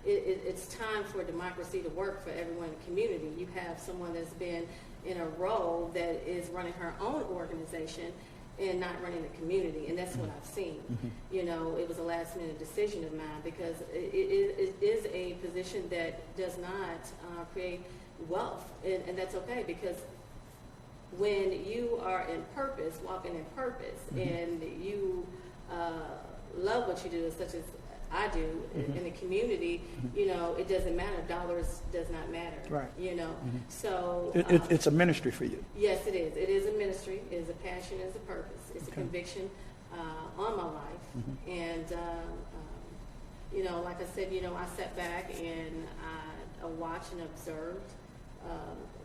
It's time for democracy to work for everyone in the community. You have someone that's been in a role that is running her own organization and not running the community, and that's what I've seen. You know, it was a last minute decision of mine because it is a position that does not create wealth, and that's okay, because when you are in purpose, walking in purpose, and you love what you do, such as I do in the community, you know, it doesn't matter. Dollars does not matter. Right. You know, so It's a ministry for you. yes, it is. It is a ministry. It is a passion. It is a purpose. It's a conviction on my life. And you know, like I said, you know, I sat back and I watched and observed,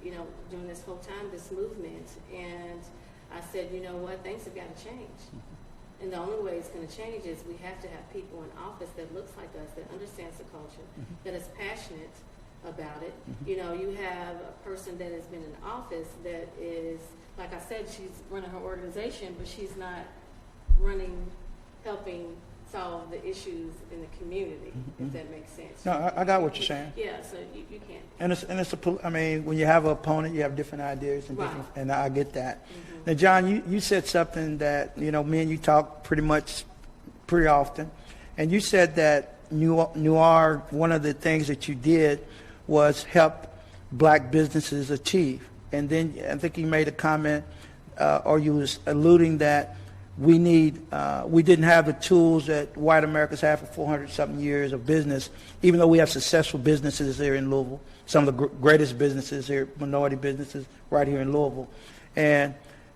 you know, during this whole time, this movement, and I said, you know what, things have got to change. And the only way it's going to change is we have to have people in office that looks like us, that understands the culture, that is passionate about it. You know, you have a person that has been in office that is, like I said, she's running her organization, but she's not running, helping solve the issues in the community, if that makes sense. No, I got what you're saying. Yeah, so you can't. And I mean, when you have an opponent, you have different ideas and different, and I get that. Now, John, you said something that, you know, me and you talk pretty often, and you said that Noir, one of the things that you did was help black businesses achieve. And then I think you made a comment, or you was alluding that we didn't have the tools that white Americans have for 400-something years of business, even though we have successful businesses here in Louisville, some of the greatest businesses here, minority businesses right here in Louisville. And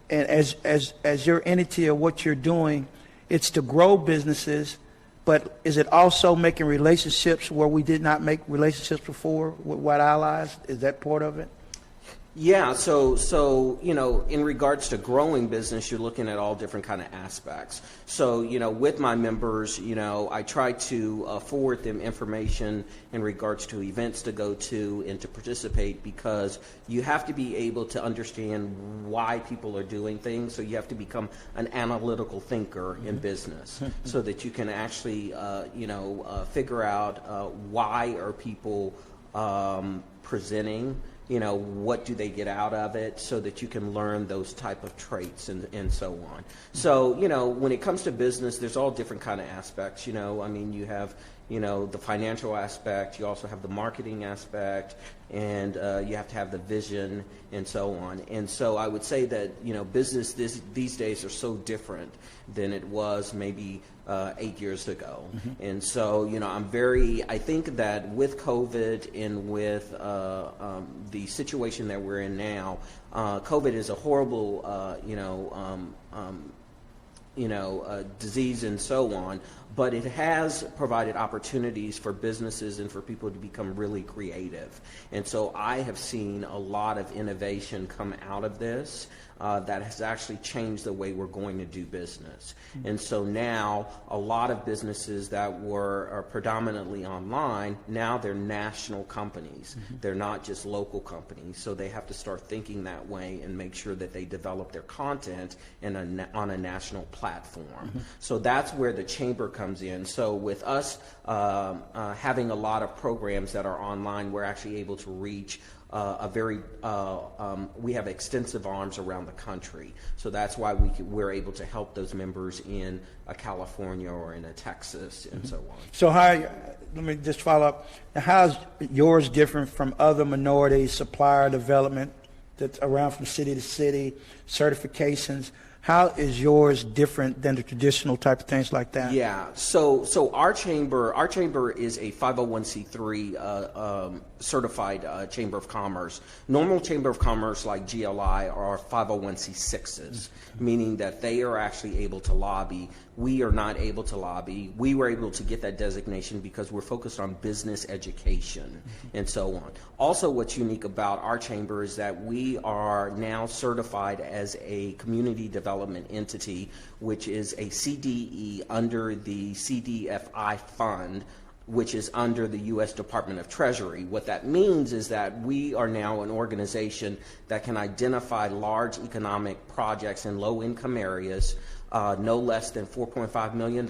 as your entity of what you're doing, it's to grow businesses, but is it also making relationships where we did not make relationships before with white allies? Is that part of it? Yeah, so you know, in regards to growing business, you're looking at all different kind of aspects. So, you know, with my members, you know, I try to forward them information in regards to events to go to and to participate, because you have to be able to understand why people are doing things. So you have to become an analytical thinker in business, so that you can actually, you know, figure out why are people presenting. You know, what do they get out of it, so that you can learn those type of traits and so on. So, you know, when it comes to business, there's all different kind of aspects. You know, I mean, you have, you know, the financial aspect, you also have the marketing aspect, and you have to have the vision and so on. And so I would say that, you know, business these days are so different than it was maybe 8 years ago. And so, you know, I think that with COVID and with the situation that we're in now, COVID is a horrible, disease and so on, but it has provided opportunities for businesses and for people to become really creative. And so I have seen a lot of innovation come out of this that has actually changed the way we're going to do business. And so now a lot of businesses that are predominantly online, now they're national companies. They're not just local companies. So they have to start thinking that way and make sure that they develop their content on a national platform. So that's where the chamber comes in. So with us having a lot of programs that are online, we're actually able to reach we have extensive arms around the country. So that's why we're able to help those members in California or in Texas and so on. So let me just follow up. How's yours different from other minority supplier development that's around from city to city, certifications? How is yours different than the traditional type of things like that? Yeah, so our chamber is a 501c3 certified chamber of commerce. Normal chamber of commerce like GLI are 501c6s, meaning that they are actually able to lobby. We are not able to lobby. We were able to get that designation because we're focused on business education and so on. Also, what's unique about our chamber is that we are now certified as a community development entity, which is a CDE under the CDFI fund, which is under the U.S. Department of Treasury. What that means is that we are now an organization that can identify large economic projects in low-income areas no less than $4.5 million,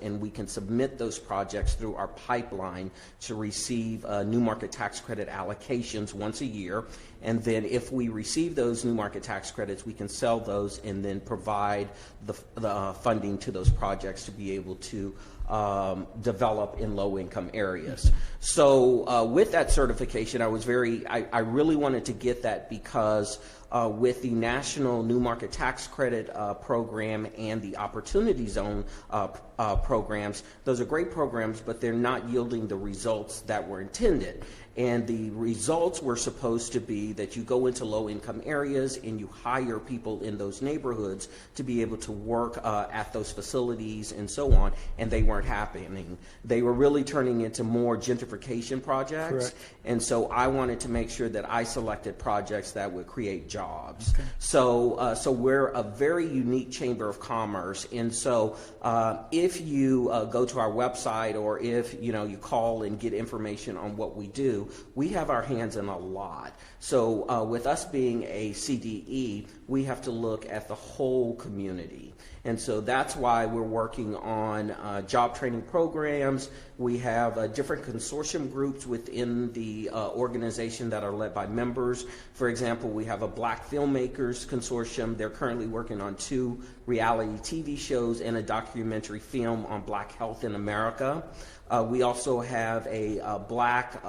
and we can submit those projects through our pipeline to receive new market tax credit allocations once a year. And then if we receive those new market tax credits, we can sell those and then provide the funding to those projects to be able to develop in low-income areas. So with that certification, I really wanted to get that because with the National New Market Tax Credit Program and the Opportunity Zone programs, those are great programs, but they're not yielding the results that were intended. And the results were supposed to be that you go into low-income areas and you hire people in those neighborhoods to be able to work at those facilities and so on, and they weren't happening. They were really turning into more gentrification projects. Correct. And so I wanted to make sure that I selected projects that would create jobs. Okay. So we're a very unique chamber of commerce, and so if you go to our website or if you call and get information on what we do, we have our hands in a lot. So with us being a CDE, we have to look at the whole community. And so that's why we're working on job training programs. We have different consortium groups within the organization that are led by members. For example, we have a Black Filmmakers Consortium. They're currently working on 2 reality TV shows and a documentary film on Black health in America. We also have a Black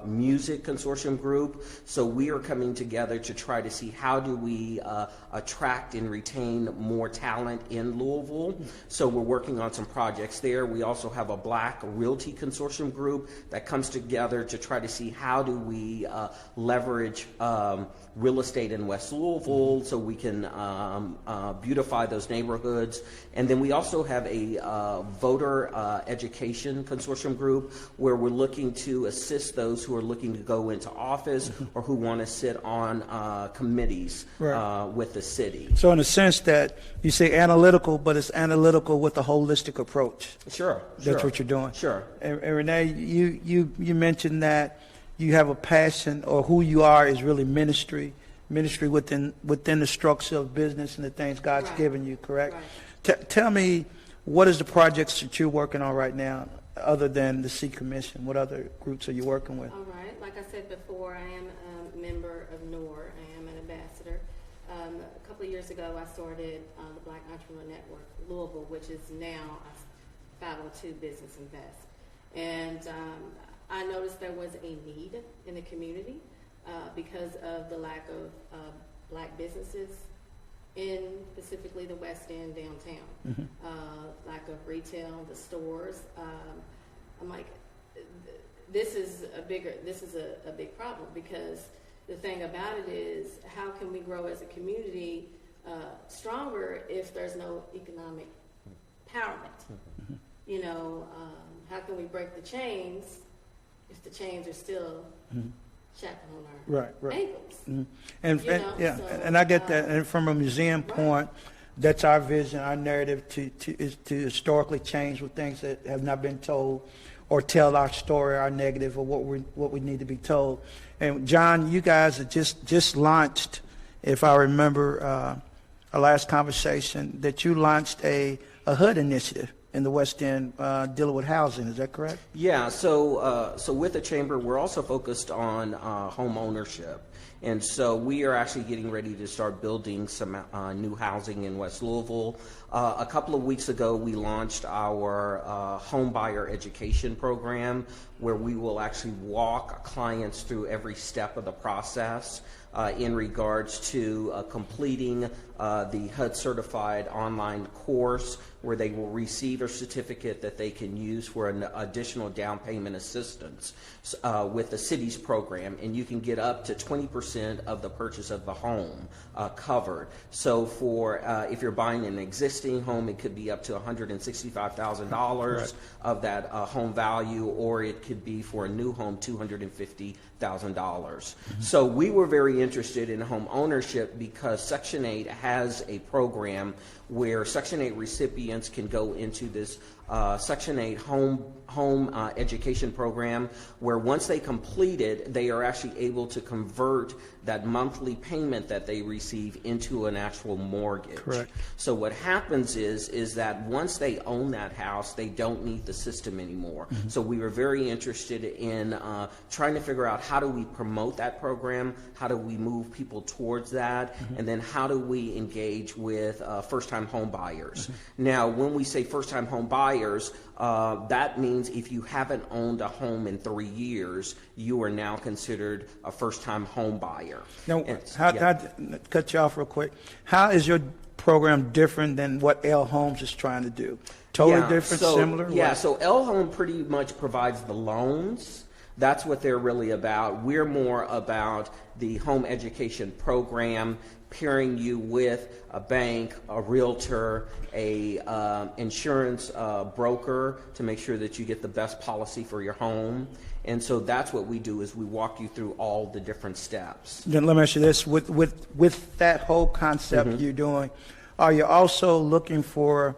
Music Consortium group. So we are coming together to try to see how do we attract and retain more talent in Louisville. So we're working on some projects there. We also have a Black Realty Consortium group that comes together to try to see how do we leverage real estate in West Louisville so we can beautify those neighborhoods. And then we also have a voter education consortium group where we're looking to assist those who are looking to go into office or who want to sit on committees with the city. So in a sense that you say analytical, but it's analytical with a holistic approach. Sure. That's what you're doing. Sure. And Renee, you mentioned that you have a passion, or who you are is really ministry within the structure of business and the things God's given you, correct? Right. Tell me, what is the projects that you're working on right now other than the C Commission? What other groups are you working with? All right. Like I said before, I am a member of NOR. I am an ambassador. A couple of years ago, I started the Black Entrepreneur Network Louisville, which is now a 502 Business Invest. And I noticed there was a need in the community because of the lack of Black businesses in specifically the West End downtown. Lack of retail, the stores. I'm like, this is a big problem, because the thing about it is, how can we grow as a community stronger if there's no economic empowerment? How can we break the chains if the chains are still shackling on our ankles? And I get that. And from a museum point, that's our vision, our narrative is to historically change with things that have not been told, or tell our story, our negative, or what we need to be told. And John, you guys have just launched, if I remember our last conversation, that you launched a HUD initiative in the West End dealing with housing. Is that correct? Yeah. So with the chamber, we're also focused on home ownership. And so we are actually getting ready to start building some new housing in West Louisville. A couple of weeks ago, we launched our home buyer education program, where we will actually walk clients through every step of the process in regards to completing the HUD certified online course, where they will receive a certificate that they can use for an additional down payment assistance with the city's program, and you can get up to 20% of the purchase of the home covered. So for if you're buying an existing home, it could be up to $165,000 of that home value, or it could be for a new home $250,000. So we were very interested in home ownership because Section 8 has a program where Section 8 recipients can go into this Section 8 home education program, where once they complete it, they are actually able to convert that monthly payment that they receive into an actual mortgage. Correct. So what happens is that once they own that house, they don't need the system anymore. So we were very interested in trying to figure out, how do we promote that program, how do we move people towards that, and then how do we engage with first-time home buyers. Now, when we say first-time home buyers, that means if you haven't owned a home in 3 years, you are now considered a first-time home buyer. Now, And- how, yeah. cut you off real quick. How is your program different than what L Homes is trying to do? Totally Yeah, different, so, similar? Yeah, What? so L Home pretty much provides the loans. That's what they're really about. We're more about the home education program, pairing you with a bank, a realtor, a insurance broker to make sure that you get the best policy for your home. And so that's what we do, is we walk you through all the different steps. Then let me ask you this, with that whole concept you're doing, are you also looking for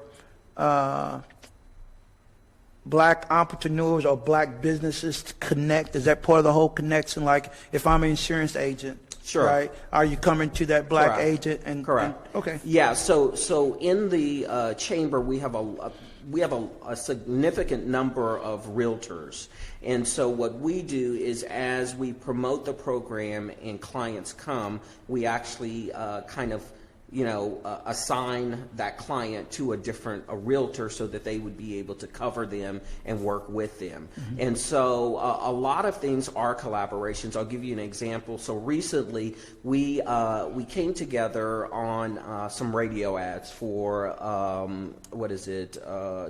black entrepreneurs or black businesses to connect? Is that part of the whole connection? Like, if I'm an insurance agent, Sure. right? Are you coming to that black Correct. agent and Correct. okay. Yeah. So in the chamber, we have a significant number of realtors, and so what we do is, as we promote the program and clients come, we actually kind of assign that client to a realtor so that they would be able to cover them and work with them. And so a lot of things are collaborations. I'll give you an example. So recently we came together on some radio ads for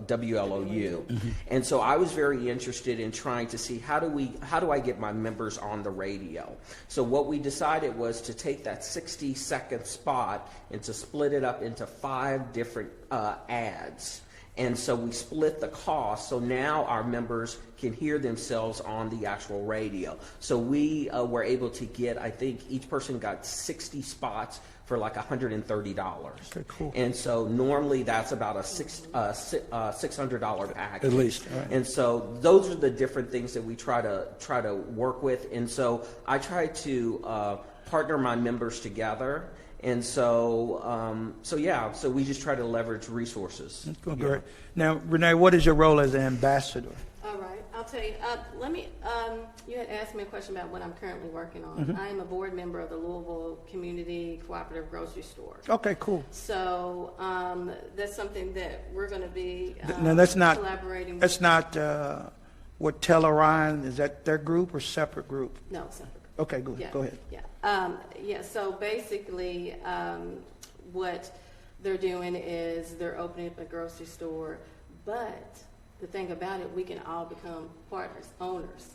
WLOU. And so I was very interested in trying to see, how do I get my members on the radio? So what we decided was to take that 60-second spot and to split it up into 5 different ads. And so we split the cost, so now our members can hear themselves on the actual radio. So we were able to get, I think each person got 60 spots for like $130. Okay, cool. And so normally that's about a $600 package. At least, right. And so those are the different things that we try to work with. And so I try to partner my members together. And so, so we just try to leverage resources. Great. Yeah. Now, Renee, what is your role as an ambassador? All right, I'll tell you. You had asked me a question about what I'm currently working on. I am a board member of the Louisville Community Cooperative Grocery Store. Okay, cool. So that's something that we're going to be Now, that's not collaborating. That's not what Telluride, is that their group or separate group? No, separate. Okay, good. Yeah, Go ahead. Yeah. So basically, what they're doing is they're opening up a grocery store, but the thing about it, we can all become partners, owners.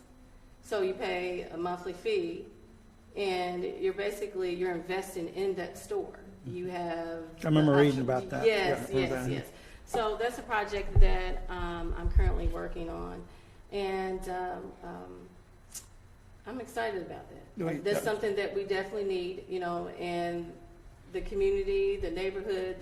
So you pay a monthly fee, and you're investing in that store. You have. I remember reading about that. Yes, Yeah, yes. So that's a project that I'm currently working on, and I'm excited about that. That's something that we definitely need, and the community, the neighborhood,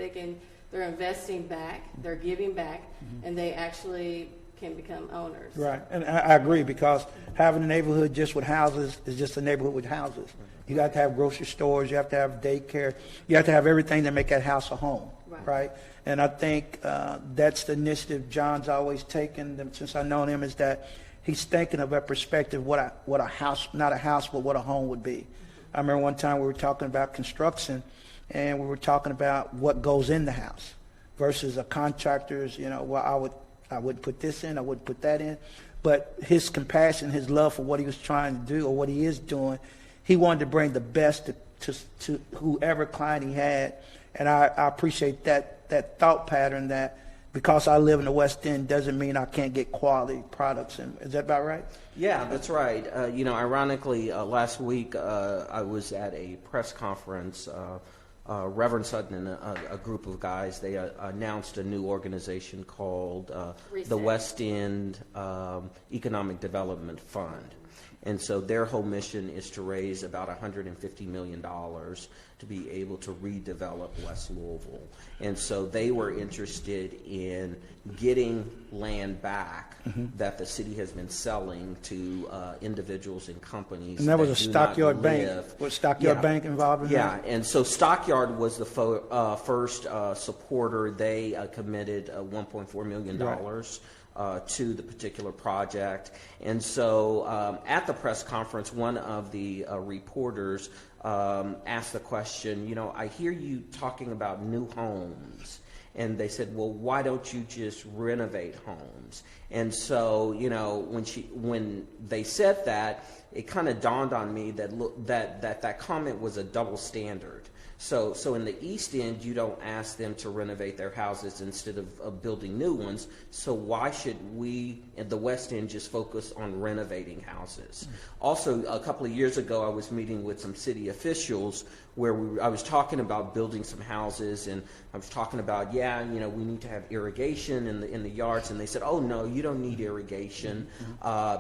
they're investing back, they're giving back, and they actually can become owners. Right, and I agree, because having a neighborhood just with houses is just a neighborhood with houses. You got to have grocery stores, you have to have daycare, you have to have everything that make that house a home, right? And I think that's the initiative John's always taken since I've known him, is that he's thinking of a perspective what a house, not a house, but what a home would be. I remember one time we were talking about construction, and we were talking about what goes in the house versus a contractor's, I would put this in, I would put that in. But his compassion, his love for what he was trying to do or what he is doing, he wanted to bring the best to whoever client he had. And I appreciate that thought pattern, that because I live in the West End doesn't mean I can't get quality products. And is that about right? Yeah, that's right. Ironically, last week I was at a press conference. Reverend Sutton and a group of guys, they announced a new organization called the West End Economic Development Fund. And so their whole mission is to raise about $150 million to be able to redevelop West Louisville. And so they were interested in getting land back that the city has been selling to individuals and companies. And that was a do not Stockyard Bank. live- Was Stockyard Bank involved in Yeah, that? and so Stockyard was the first supporter. They committed $1.4 million to the particular project. And so at the press conference, one of the reporters asked the question, you know, I hear you talking about new homes. And they said, well, why don't you just renovate homes? And so, you know, when they said that, it kind of dawned on me that comment was a double standard. So in the East End, you don't ask them to renovate their houses instead of building new ones. So why should we at the West End just focus on renovating houses? Also, a couple of years ago, I was meeting with some city officials where I was talking about building some houses, and I was talking about, yeah, you know, we need to have irrigation in the yards, and they said, oh no, you don't need irrigation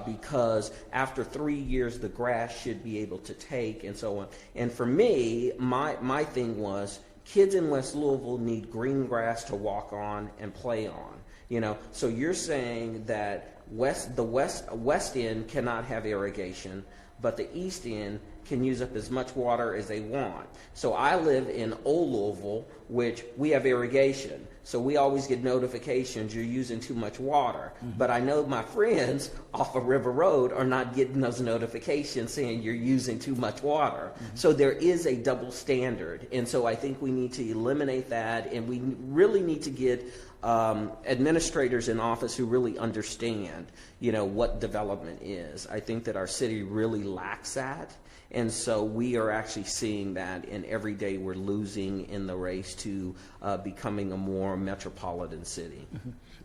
because after 3 years the grass should be able to take, and so on. And for me, my thing was, kids in West Louisville need green grass to walk on and play on. You know, so you're saying that the West End cannot have irrigation, but the East End can use up as much water as they want. So I live in Old Louisville, which we have irrigation. So we always get notifications you're using too much water. But I know my friends off of River Road are not getting those notifications saying you're using too much water. So there is a double standard. And so I think we need to eliminate that, and we really need to get administrators in office who really understand, you know, what development is. I think that our city really lacks that. And so we are actually seeing that, and every day we're losing in the race to becoming a more metropolitan city.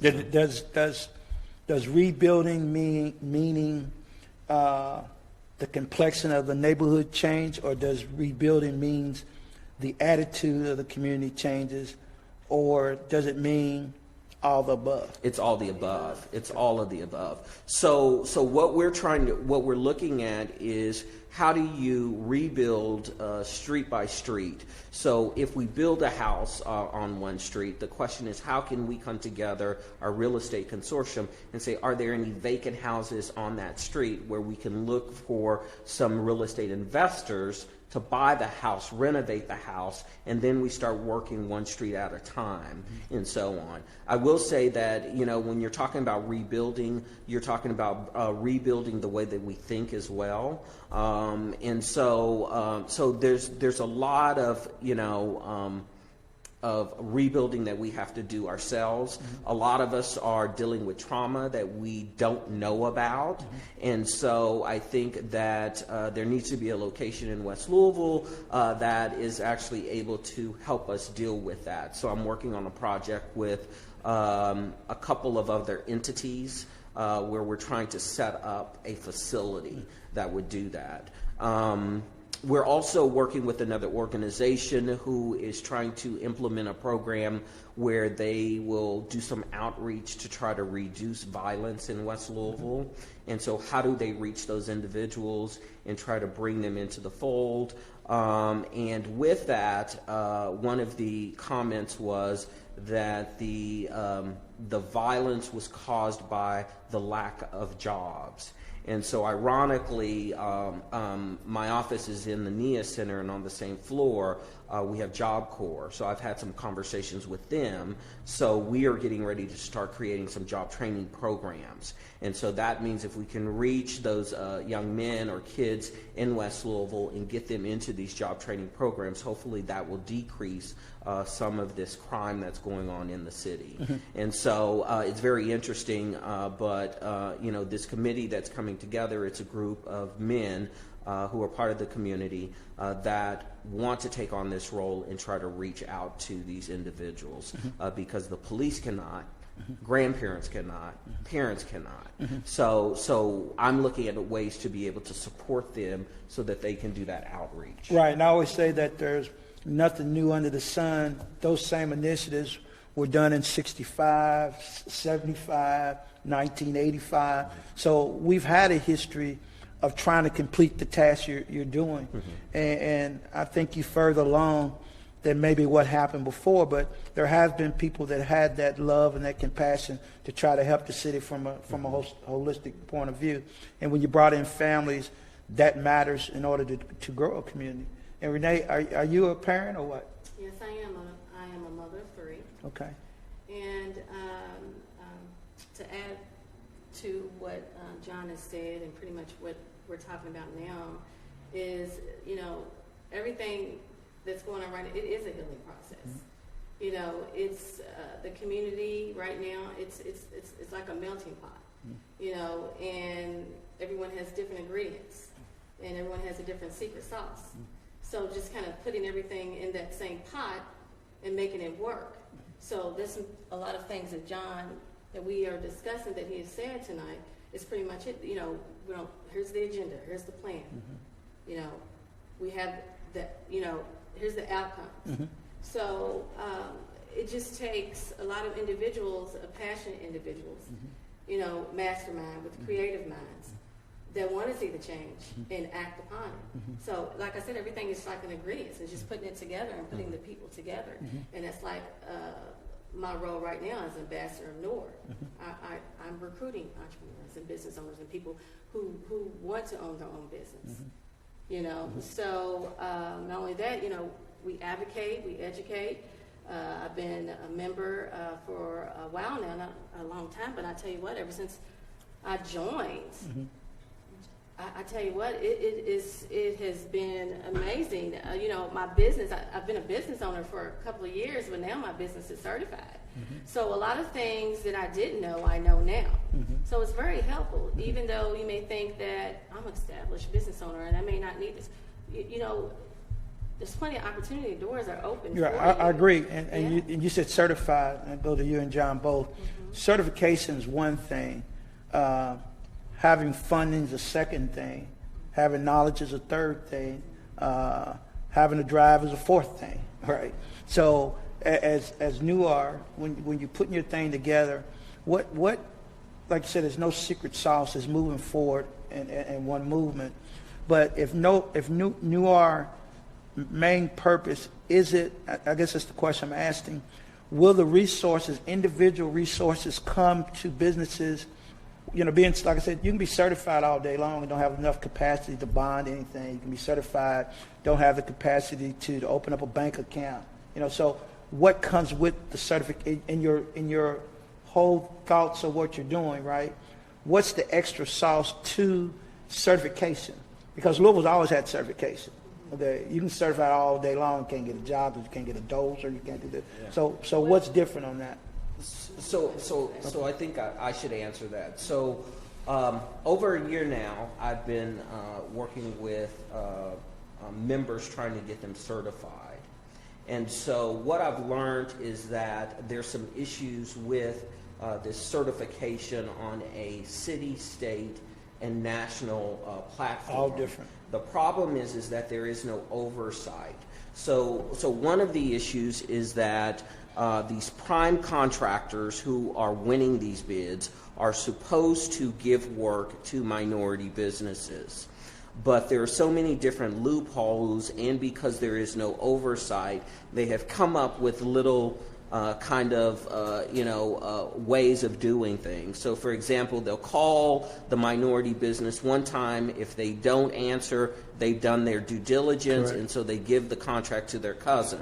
Does rebuilding meaning the complexion of the neighborhood change, or does rebuilding means the attitude of the community changes, or does it mean all the above? It's all the above. It's all of the above. So what we're looking at is, how do you rebuild street by street? So if we build a house on one street, the question is, how can we come together, our real estate consortium, and say, are there any vacant houses on that street where we can look for some real estate investors to buy the house, renovate the house, and then we start working one street at a time, and so on. I will say that, you know, when you're talking about rebuilding, you're talking about rebuilding the way that we think as well. And so there's a lot of, you know, of rebuilding that we have to do ourselves. A lot of us are dealing with trauma that we don't know about. And so I think that there needs to be a location in West Louisville that is actually able to help us deal with that. So I'm working on a project with a couple of other entities where we're trying to set up a facility that would do that. We're also working with another organization who is trying to implement a program where they will do some outreach to try to reduce violence in West Louisville. And so how do they reach those individuals and try to bring them into the fold? And with that, one of the comments was that the violence was caused by the lack of jobs. And so ironically, my office is in the NIA Center, and on the same floor, we have Job Corps. So I've had some conversations with them. So we are getting ready to start creating some job training programs. And so that means if we can reach those young men or kids in West Louisville and get them into these job training programs, hopefully that will decrease some of this crime that's going on in the city. And so it's very interesting, but you know, this committee that's coming together, it's a group of men who are part of the community that want to take on this role and try to reach out to these individuals because the police cannot, grandparents cannot, parents cannot. So I'm looking at ways to be able to support them so that they can do that outreach. Right, and I always say that there's nothing new under the sun. Those same initiatives were done in 65, 75, 1985. So we've had a history of trying to complete the task you're doing. And I think you further along than maybe what happened before, but there has been people that had that love and that compassion to try to help the city from a holistic point of view. And when you brought in families, that matters in order to grow a community. And Renee, are you a parent or what? Yes, I am. I am a mother of 3. Okay. And to add to what John has said, and pretty much what we're talking about now, is, you know, everything that's going on right now, it is a healing process. You know, it's the community right now, it's like a melting pot, you know, and everyone has different ingredients, and everyone has a different secret sauce. So just kind of putting everything in that same pot and making it work. So there's a lot of things that John, that we are discussing, that he has said tonight, is pretty much it. You know, here's the agenda, here's the plan. You know, we have that, you know, here's the outcome. So it just takes a lot of individuals, passionate individuals, you know, mastermind with creative minds that want to see the change and act upon it. So like I said, everything is like an ingredient. It's just putting it together and putting the people together. And that's like my role right now as ambassador of NOR. I'm recruiting entrepreneurs and business owners and people who want to own their own business. You know, so not only that, you know, we advocate, we educate. I've been a member for a while now, not a long time, but I tell you what, ever since I joined, I tell you what, it has been amazing. You know, my business, I've been a business owner for a couple of years, but now my business is certified. So a lot of things that I didn't know, I know now. So it's very helpful, even though you may think that I'm an established business owner and I may not need this. You know, there's plenty of opportunity. Doors are open. Yeah, I agree. And you said certified, and I go to you and John both. Certification is one thing. Having funding is a second thing. Having knowledge is a third thing. Having a drive is a fourth thing, right? So as NUAR, when you're putting your thing together, what like you said, there's no secret sauce. It's moving forward in one movement. But if NUAR main purpose is it, I guess that's the question I'm asking, will the resources, individual resources, come to businesses? You know, being, like I said, you can be certified all day long and don't have enough capacity to bond anything. You can be certified, don't have the capacity to open up a bank account. You know, so what comes with the certificate in your whole thoughts of what you're doing, right? What's the extra sauce to certification? Because Louisville's always had certification. Okay, you can certify all day long, can't get a job, you can't get a dose, or you can't do that. Yeah. So what's different on that? So I think I should answer that. So over a year now, I've been working with members trying to get them certified. And so what I've learned is that there's some issues with this certification on a city, state, and national platform. All different. The problem is that there is no oversight. So one of the issues is that these prime contractors who are winning these bids are supposed to give work to minority businesses. But there are so many different loopholes, and because there is no oversight, they have come up with little ways of doing things. So, for example, they'll call the minority business one time. If they don't answer, they've done their due diligence, correct, and so they give the contract to their cousin.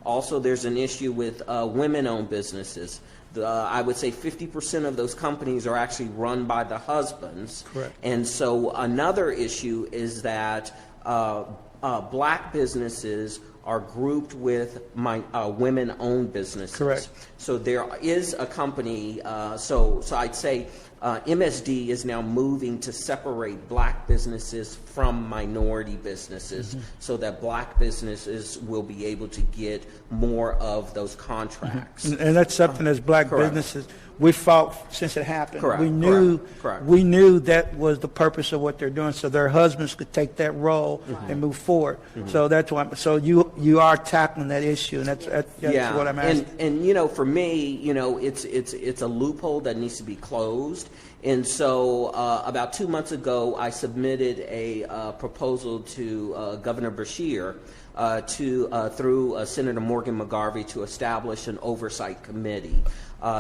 Also, there's an issue with women-owned businesses. I would say 50% of those companies are actually run by the husbands. Correct. And so another issue is that black businesses are grouped with women-owned businesses. Correct. So there is a company, so I'd say MSD is now moving to separate black businesses from minority businesses, so that black businesses will be able to get more of those contracts. And that's something as black correct, businesses, we fought since it happened. Correct. We knew, correct. We knew that was the purpose of what they're doing, so their husbands could take that role and move forward. So that's why. So you are tackling that issue, and that's yeah, what I'm asking. And you know, for me, you know, it's a loophole that needs to be closed. And so about 2 months ago, I submitted a proposal to Governor Beshear through Senator Morgan McGarvey to establish an oversight committee.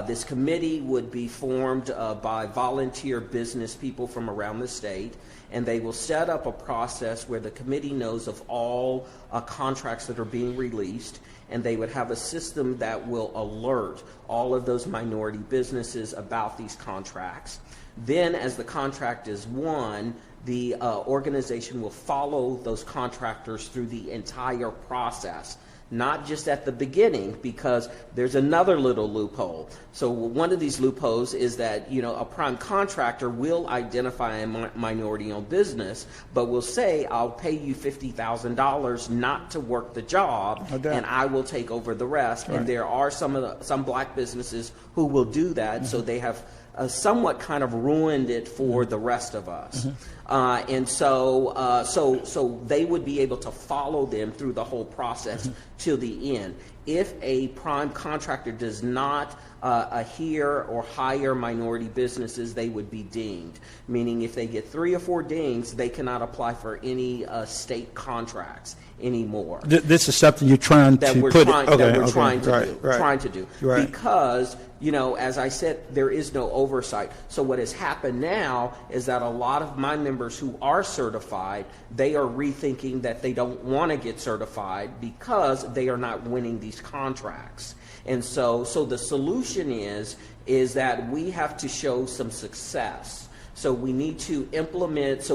This committee would be formed by volunteer business people from around the state, and they will set up a process where the committee knows of all contracts that are being released, and they would have a system that will alert all of those minority businesses about these contracts. Then, as the contract is won, the organization will follow those contractors through the entire process, not just at the beginning, because there's another little loophole. So one of these loopholes is that, a prime contractor will identify a minority-owned business, but will say, I'll pay you $50,000 not to work the job, and I will take over the rest. Right. And there are some black businesses who will do that, so they have somewhat kind of ruined it for the rest of us. And so they would be able to follow them through the whole process till the end. If a prime contractor does not adhere or hire minority businesses, they would be dinged. Meaning if they get 3 or 4 dings, they cannot apply for any state contracts anymore. This is something you're trying to put. Trying to do. Right. Because, as I said, there is no oversight. So what has happened now is that a lot of my members who are certified, they are rethinking that they don't want to get certified because they are not winning these contracts. And so the solution is that we have to show some success. So we need to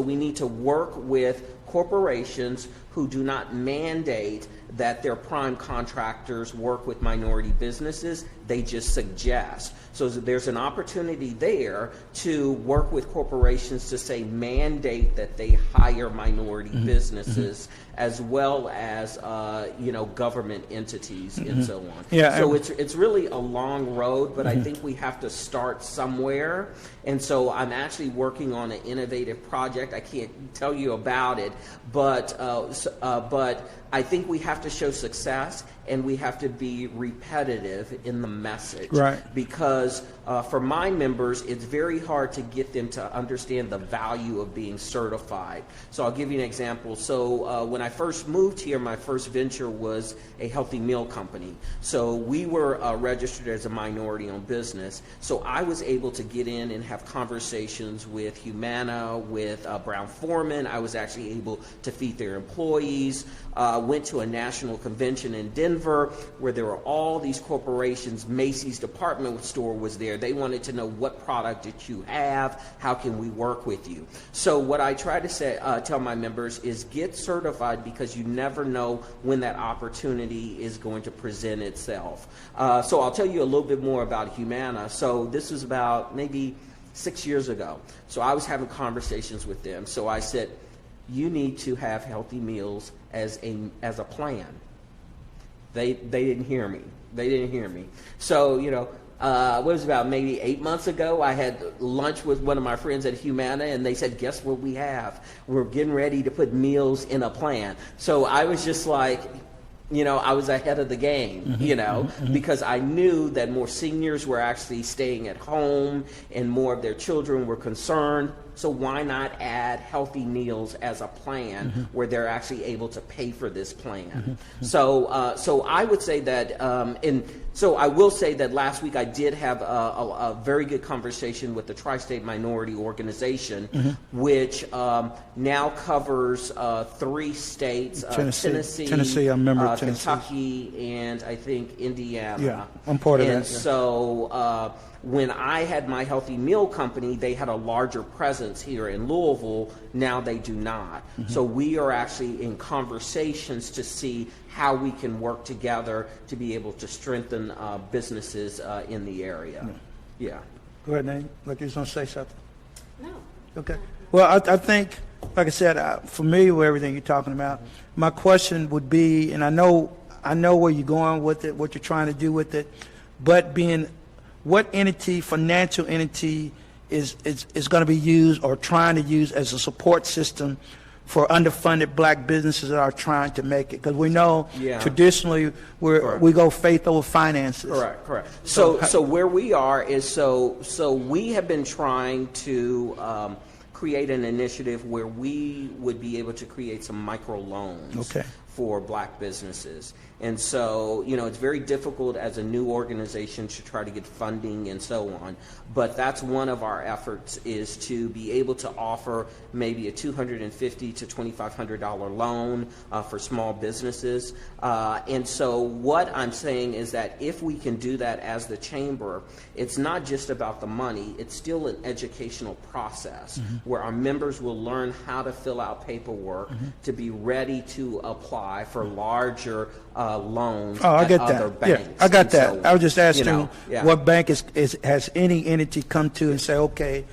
we need to work with corporations who do not mandate that their prime contractors work with minority businesses. They just suggest. So there's an opportunity there to work with corporations to say mandate that they hire minority businesses as well as government entities and so on. Yeah, so it's really a long road, but I think we have to start somewhere. And so I'm actually working on an innovative project. I can't tell you about it, but I think we have to show success, and we have to be repetitive in the message. Right. Because for my members, it's very hard to get them to understand the value of being certified. So I'll give you an example. So when I first moved here, my first venture was a healthy meal company. So we were registered as a minority-owned business. So I was able to get in and have conversations with Humana, with Brown-Forman. I was actually able to feed their employees. Went to a national convention in Denver where there were all these corporations. Macy's department store was there. They wanted to know, what product did you have? How can we work with you? So what I try to tell my members is get certified, because you never know when that opportunity is going to present itself. So I'll tell you a little bit more about Humana. So this was about maybe 6 years ago. So I was having conversations with them. So I said, you need to have healthy meals as a plan. They didn't hear me. So, what was it, about maybe 8 months ago, I had lunch with one of my friends at Humana, and they said, guess what we have? We're getting ready to put meals in a plan. So I was just like, I was ahead of the game, because I knew that more seniors were actually staying at home and more of their children were concerned. So why not add healthy meals as a plan where they're actually able to pay for this plan? So I would say that, so I will say that last week I did have a very good conversation with the Tri-State Minority Organization, which now covers 3 states, Tennessee, I'm a member of Kentucky, and I think Indiana. Yeah, I'm part of that. And so when I had my healthy meal company, they had a larger presence here in Louisville. Now they do not. So we are actually in conversations to see how we can work together to be able to strengthen businesses in the area. Yeah. Go ahead, Nate. Like you was going to say something. No. Okay. Well, I think, like I said, I'm familiar with everything you're talking about. My question would be, and I know where you're going with it, what you're trying to do with it, but what financial entity is going to be used or trying to use as a support system for underfunded black businesses that are trying to make it? Because we know Yeah. traditionally we go faith over finances. Correct. So where we are is so we have been trying to create an initiative where we would be able to create some micro loans for black businesses. And so, it's very difficult as a new organization to try to get funding and so on. But that's one of our efforts, is to be able to offer maybe a $250 to $2,500 loan for small businesses. And so what I'm saying is that if we can do that as the chamber, it's not just about the money. It's still an educational process where our members will learn how to fill out paperwork to be ready to apply for larger loans I get other that. banks. Yeah, I got And that. so, I was just asking yeah. what bank has any entity come to and say, okay,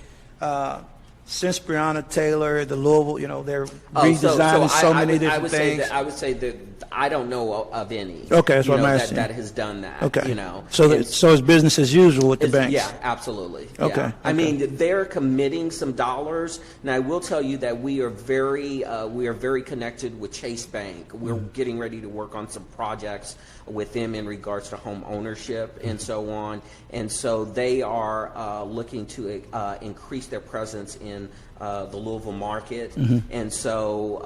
since Breonna Taylor, the Louisville, they're redesigning so many different things. I would say that I don't know of any. Okay, that's what I'm asking. That has done that. Okay. So it's business as usual with the banks. Yeah, absolutely. Okay. Yeah. I mean, they're committing some dollars, and I will tell you that we are very connected with Chase Bank. We're getting ready to work on some projects with them in regards to home ownership and so on. And so they are looking to increase their presence in the Louisville market. And so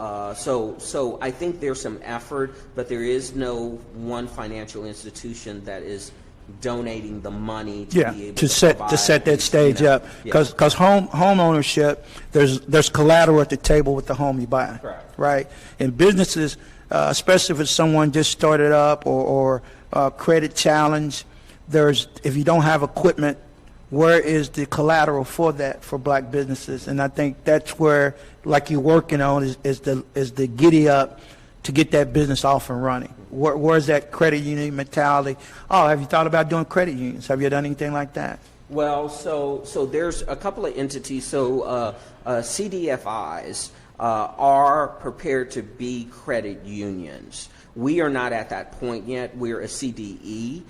I think there's some effort, but there is no one financial institution that is donating the money to be able to set that stage up, because home ownership, there's collateral at the table with the home you buy. Correct. Right? And businesses, especially if it's someone just started up or credit challenge, if you don't have equipment, where is the collateral for that for black businesses? And I think that's where, like you're working on, is the giddy up to get that business off and running. Where's that credit union mentality? Oh, have you thought about doing credit unions? Have you done anything like that? Well, so there's a couple of entities. So CDFIs are prepared to be credit unions. We are not at that point yet. We're a CDE,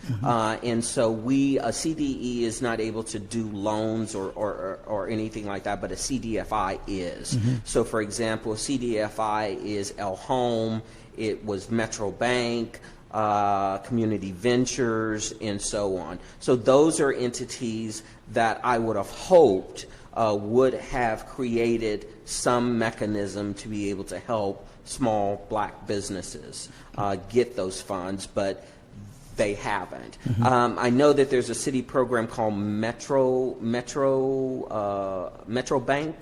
and so a CDE is not able to do loans or anything like that, but a CDFI is. So, for example, a CDFI is El Home, it was Metro Bank, Community Ventures, and so on. So those are entities that I would have hoped would have created some mechanism to be able to help small black businesses get those funds, but they haven't. I know that there's a city program called Metro Bank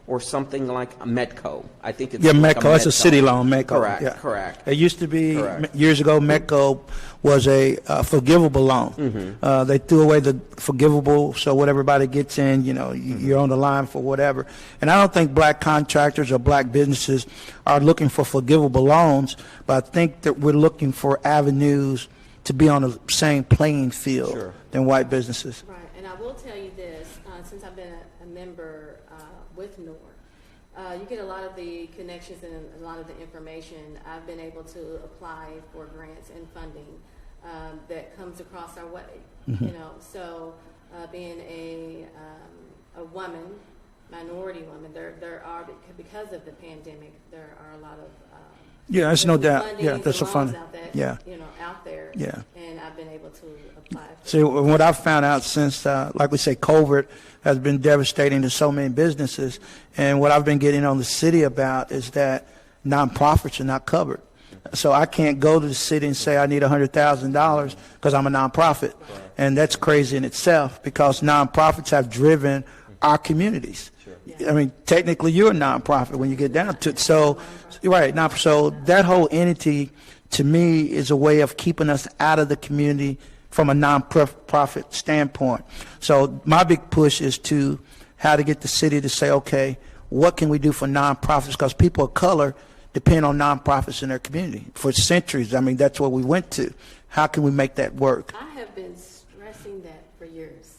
or something like Medco. I think it's Medco. It's a city loan. Medco. Correct. It used to be years ago. Medco was a forgivable loan. They threw away the forgivable, so what everybody gets in, you're on the line for whatever. And I don't think black contractors or black businesses are looking for forgivable loans, but I think that we're looking for avenues to be on the same playing field than white businesses. Right, and I will tell you this, since I've been a member with NOR, you get a lot of the connections and a lot of the information. I've been able to apply for grants and funding that comes across our way. So being a woman, minority woman, there are, because of the pandemic, there are a lot of there's no doubt. That's a fun. Out there. Yeah. And I've been able to apply. See, what I've found out since, like we say, COVID has been devastating to so many businesses, and what I've been getting on the city about is that nonprofits are not covered. So I can't go to the city and say I need $100,000 because I'm a nonprofit, and that's crazy in itself because nonprofits have driven our communities. I mean, technically, you're a nonprofit when you get down to it. So, so that whole entity, to me, is a way of keeping us out of the community from a nonprofit standpoint. So my big push is to how to get the city to say, okay, what can we do for nonprofits? Because people of color depend on nonprofits in their community for centuries. I mean, that's what we went to. How can we make that work? I have been stressing that for years.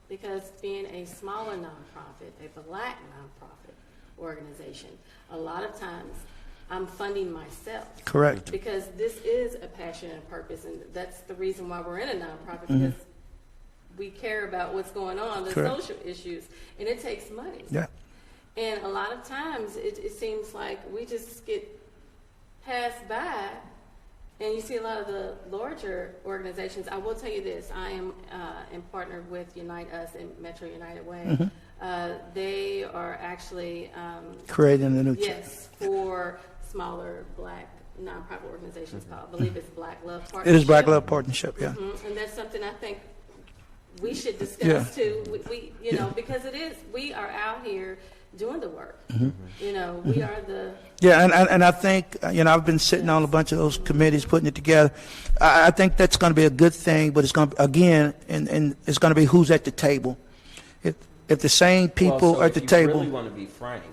Because being a smaller nonprofit, a black nonprofit organization, a lot of times I'm funding myself. Correct. Because this is a passion and purpose, and that's the reason why we're in a nonprofit, because we care about what's going on, the social issues, and it takes money. Yeah. And a lot of times it seems like we just get passed by. And you see a lot of the larger organizations. I will tell you this: I am in partner with Unite Us and Metro United Way. They are actually Creating a new. yes for smaller Black nonprofit organizations called. I believe it's Black Love It Partnership. is Black Love Partnership, yeah. And that's something I think we should discuss Yeah. too. We you know, because it is, we are out here doing the work. Mm-hmm. You know, we are the, Yeah, and I think, I've been sitting on a bunch of those committees putting it together. I think that's going to be a good thing, but it's going to, again, and it's going to be who's at the table. If the same people Well, so are at the if table. you really want to be frank,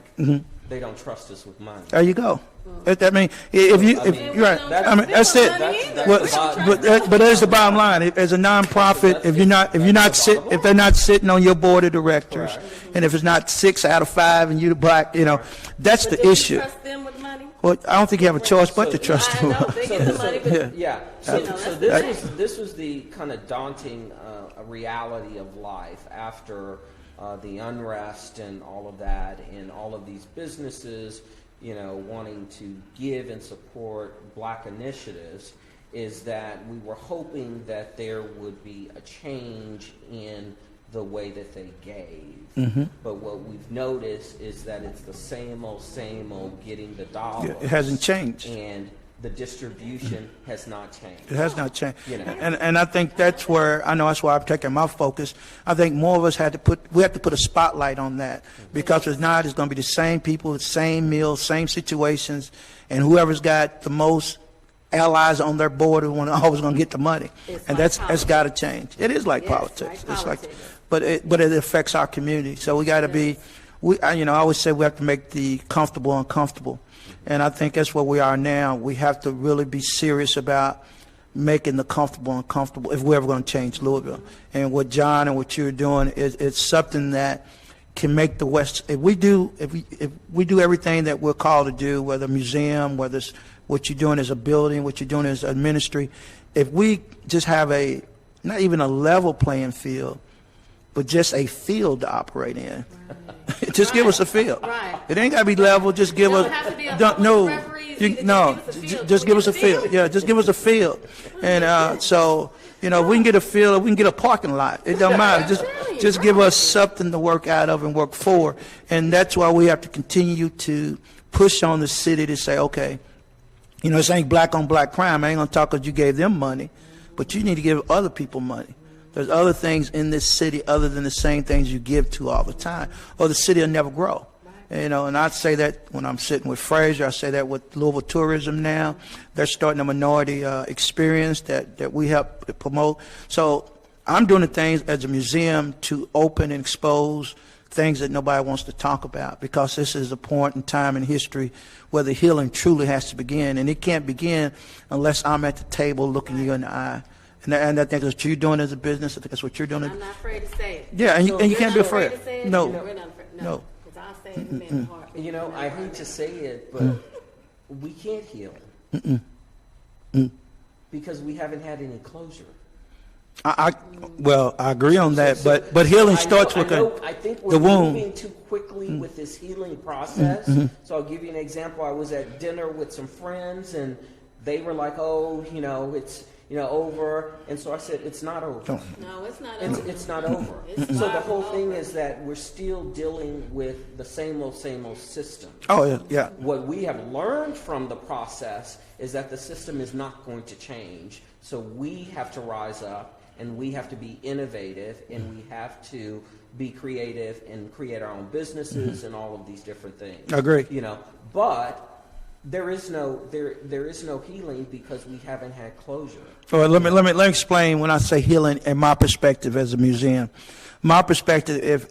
they don't trust us with money. There you go. I mean, if you, I if mean, you're right, that's- I mean, that's it. That's Well, the bottom- but there's the bottom line. As a nonprofit, if they're not sitting on your board of directors, and if it's not 6 out of 5, and you're Black, that's but the do you issue. trust them with money? Well, I don't think you have a choice but to trust I them. know, they get the money, but Yeah. So, You know, so that's this was the kind of daunting reality of life after the unrest and all of that, and all of these businesses, wanting to give and support Black initiatives, is that we were hoping that there would be a change in the way that they gave. But what we've noticed is that it's the same old getting the dollars. It hasn't changed. And the distribution has not changed. It has not changed. You know. And I think that's where, that's why I'm taking my focus. I think more of us have to put a spotlight on that, because if not, it's going to be the same people, the same meals, same situations, and whoever's got the most allies on their board who always going to get the money. It's And like that's got to change. It is like Yes, politics. like It's like, politics. but it affects our community. So we got to be, I always say we have to make the comfortable uncomfortable. And I think that's where we are now. We have to really be serious about making the comfortable uncomfortable if we're ever going to change Louisville. And what John and what you're doing is it's something that can make the West. If we do everything that we're called to do, whether a museum, whether it's what you're doing as a building, what you're doing as a ministry, if we just have not even a level playing field, but just a field to operate in. Just give us a field. Right. It ain't got to be level. Just give us. Don't have to be a don't- no, referee, you- just no. give us a field. Just give us a field. Yeah, just give us a field. And so, if we can get a field, if we can get a parking lot. It don't matter. Just give us something to work out of and work for. And that's why we have to continue to push on the city to say, okay, this ain't black on black crime. I ain't gonna talk because you gave them money, but you need to give other people money. There's other things in this city other than the same things you give to all the time, or the city will never grow. And I say that when I'm sitting with Fraser. I say that with Louisville Tourism now. They're starting a minority experience that we help promote. So I'm doing the things as a museum to open and expose things that nobody wants to talk about, because this is a point in time in history where the healing truly has to begin. And it can't begin unless I'm at the table looking you in the eye. And I think that's what you're doing as a business. I think that's what you're doing. I'm not afraid to say it. Yeah, and you You're can't be not afraid. to say it? No. We're not afraid. No. No. Because I'll say it in the heart. I hate to say it, but we can't heal. Because we haven't had any closure. I agree on that, but healing starts with I think the we're womb. moving too quickly with this healing process. So I'll give you an example. I was at dinner with some friends, and they were like, "Oh, it's over." And so I said, "It's not over. No, it's not It's, over. it's not over." It's So the not whole thing over. is that we're still dealing with the same old system. Oh, yeah. What we have learned from the process is that the system is not going to change. So we have to rise up, and we have to be innovative, and we have to be creative and create our own businesses and all of these different things. I agree. But there is no healing because we haven't had closure. Well, let me explain when I say healing in my perspective as a museum. My perspective,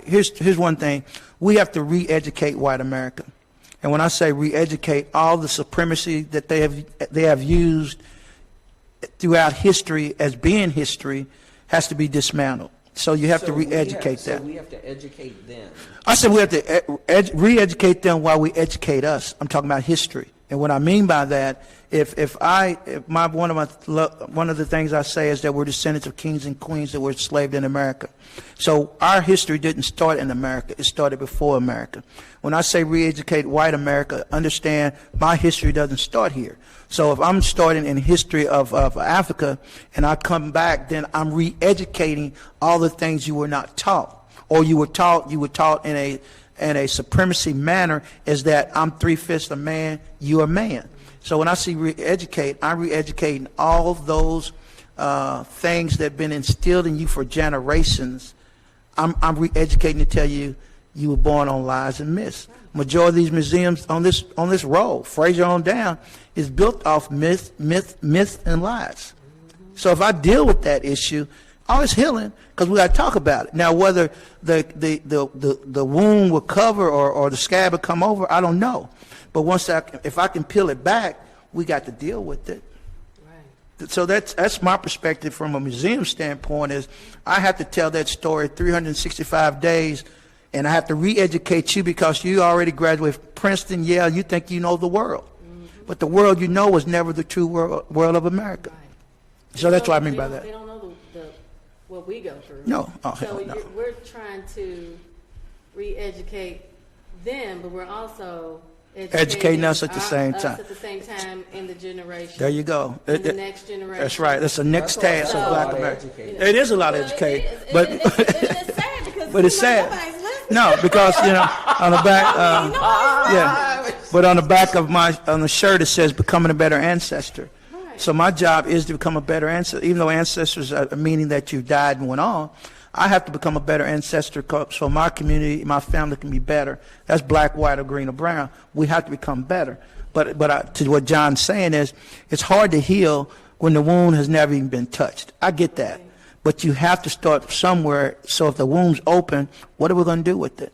here's one thing: we have to re-educate white America. And when I say re-educate, all the supremacy that they have used throughout history as being history has to be dismantled. So you have to re-educate that. So we have to educate them. I said we have to re-educate them while we educate us. I'm talking about history And what I mean by that, one of the things I say is that we're descendants of kings and queens that were enslaved in America. So our history didn't start in America. It started before America. When I say re-educate white America, understand my history doesn't start here. So if I'm starting in history of Africa and I come back, then I'm re-educating all the things you were not taught, or you were taught in a supremacy manner, is that I'm 3/5 a man, you a man. So when I see re-educate, I'm re-educating all those things that have been instilled in you for generations. I'm re-educating to tell you you were born on lies and myths. Majority of these museums on this road, Fraser on down, is built off myth, and lies. So if I deal with that issue, all is healing, because we got to talk about it. Now, whether the wound will cover or the scab will come over, I don't know. But if I can peel it back, we got to deal with it. Right. So that's my perspective from a museum standpoint, is I have to tell that story 365 days, and I have to re-educate you because you already graduated from Princeton, Yale, you think you know the world. Mm-hmm. But the world you know was never the true world of America. Right. So that's what I mean by that. They don't know what we go through. No. Oh, so no. We're trying to re-educate them, but we're also educating us at the same time. Us at the same time in the generation. There you go. In the next generation. That's right. That's the next task of Black America. It is a lot of educating, but it's sad because but it's sad. No, because on the back, but on the back of on the shirt it says "Becoming a Better Ancestor." Right. So my job is to become a better ancestor. Even though ancestors are meaning that you died and went on, I have to become a better ancestor so my community, my family can be better. That's black, white, or green, or brown. We have to become better. But to what John's saying is, it's hard to heal when the wound has never even been touched. I get that. But you have to start somewhere. So if the wound's open, what are we going to do with it?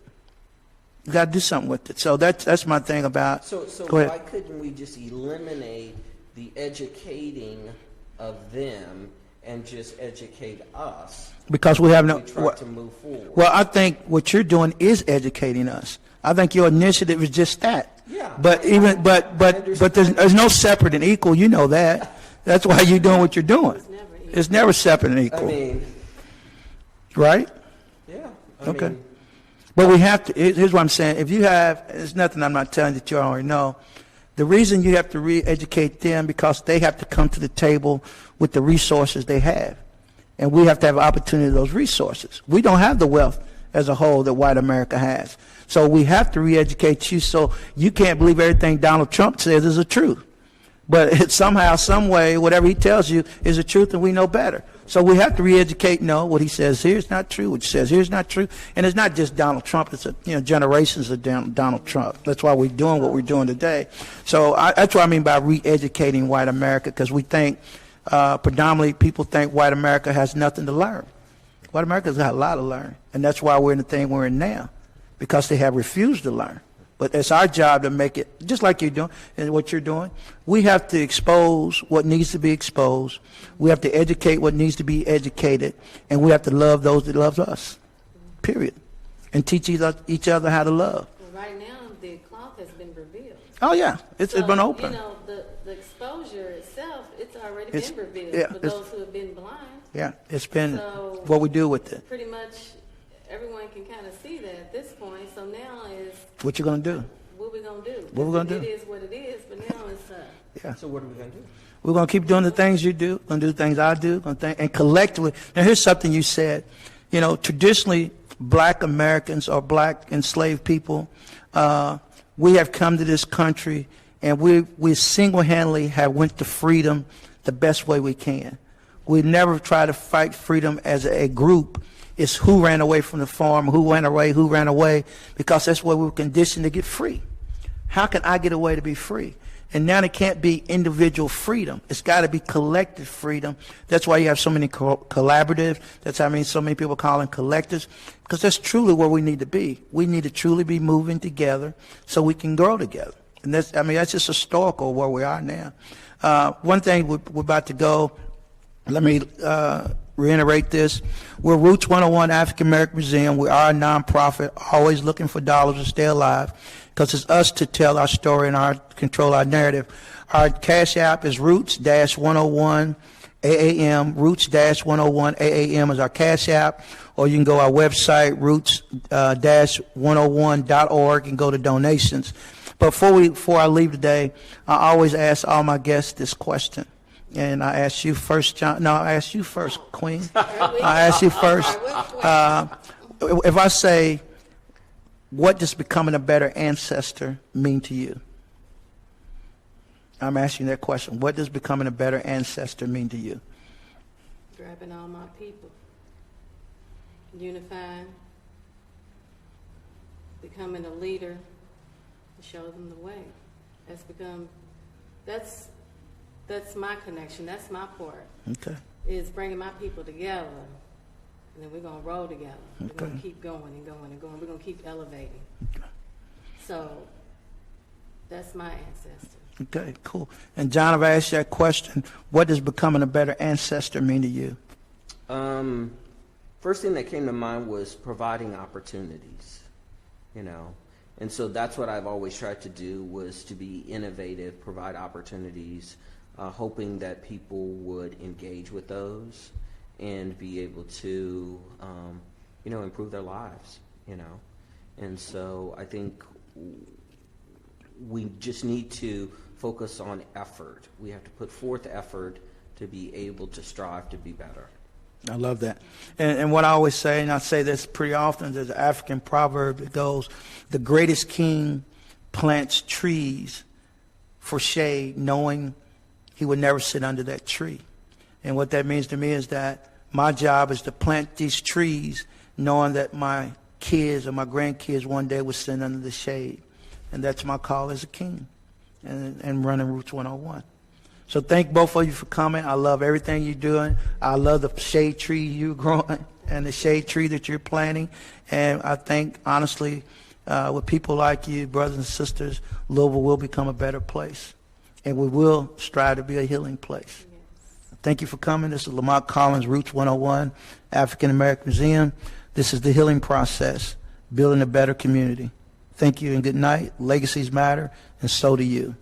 You got to do something with it. So that's my thing about. So go ahead. Why couldn't we just eliminate the educating of them and just educate us? Because we have no. We try to move forward. Well, I think what you're doing is educating us. I think your initiative is just that. Yeah. But there's no separate and equal. You know that. That's why you're doing what you're doing. It's never separate and equal. I mean, right? Yeah. Okay. But we have to. Here's what I'm saying. If you have, there's nothing I'm not telling you that you already know. The reason you have to re-educate them because they have to come to the table with the resources they have. And we have to have opportunity to those resources. We don't have the wealth as a whole that white America has. So we have to re-educate you so you can't believe everything Donald Trump says is the truth. But it's somehow, some way, whatever he tells you is the truth and we know better. So we have to re-educate, no, what he says here is not true, what he says here is not true. And it's not just Donald Trump, it's generations of Donald Trump. That's why we're doing what we're doing today. So that's what I mean by re-educating white America, because we think, predominantly people think white America has nothing to learn. White America's got a lot to learn. And that's why we're in the thing we're in now, because they have refused to learn. But it's our job to make it, just like you're doing and what you're doing. We have to expose what needs to be exposed. We have to educate what needs to be educated. And we have to love those that love us, period. And teach each other how to love. Well, right now, the cloth has been revealed. Oh, yeah. It's been open. The exposure itself, it's already been revealed for those who have been blind. Yeah, it's been what we do with it. Pretty much everyone can kind of see that at this point. So now is what you're going to do. What we're going to do. What we're going to do. It is what it is, but now it's yeah. So what are we going to do? We're going to keep doing the things you do, going to do the things I do, and collectively. Now, here's something you said. Traditionally, black Americans or black enslaved people, we have come to this country and we single-handedly have went to freedom the best way we can. We never try to fight freedom as a group. It's who ran away from the farm, who ran away, because that's where we were conditioned to get free. How can I get away to be free? And now it can't be individual freedom. It's got to be collective freedom. That's why you have so many collaboratives. That's how so many people call them collectives, because that's truly where we need to be. We need to truly be moving together so we can grow together. And that's just historical where we are now. One thing we're about to go. Let me reiterate this. We're Roots 101 African American Museum. We are a nonprofit, always looking for dollars to stay alive, because it's us to tell our story and control our narrative. Our Cash App is Roots-101 AAM. Roots-101 AAM is our Cash App, or you can go to our website, roots-101.org, and go to donations. But before I leave today, I always ask all my guests this question. And I ask you first, John. No, I ask you first, Queen. I ask you first. If I say, what does becoming a better ancestor mean to you? I'm asking that question. What does becoming a better ancestor mean to you? Grabbing all my people, unifying, becoming a leader, to show them the way. That's my connection. That's my part. Okay. Is bringing my people together, and then we're gonna roll together. Okay. We're gonna keep going and going and going. We're gonna keep elevating. Okay. So that's my ancestor. Okay, cool. And John, if I asked you that question, what does becoming a better ancestor mean to you? First thing that came to mind was providing opportunities, and so that's what I've always tried to do, was to be innovative, provide opportunities, hoping that people would engage with those and be able to, improve their lives, And so I think we just need to focus on effort. We have to put forth effort to be able to strive to be better. I love that. And what I always say, and I say this pretty often, there's an African proverb that goes, the greatest king plants trees for shade, knowing he would never sit under that tree. And what that means to me is that my job is to plant these trees, knowing that my kids or my grandkids one day will sit under the shade. And that's my call as a king and running Roots 101. So thank both of you for coming. I love everything you're doing. I love the shade tree you're growing and the shade tree that you're planting. And I think, honestly, with people like you, brothers and sisters, Louisville will become a better place. And we will strive to be a healing place. Yes. Thank you for coming. This is Lamont Collins, Roots 101, African American Museum. This is the healing process, building a better community. Thank you and good night. Legacies matter, and so do you.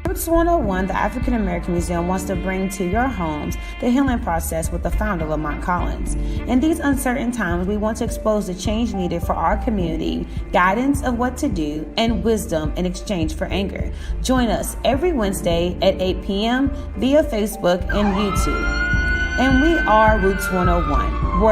Roots 101, the African American Museum, wants to bring to your homes the healing process with the founder, Lamont Collins. In these uncertain times, we want to expose the change needed for our community, guidance of what to do, and wisdom in exchange for anger. Join us every Wednesday at 8 p.m. via Facebook and YouTube. And we are Roots 101.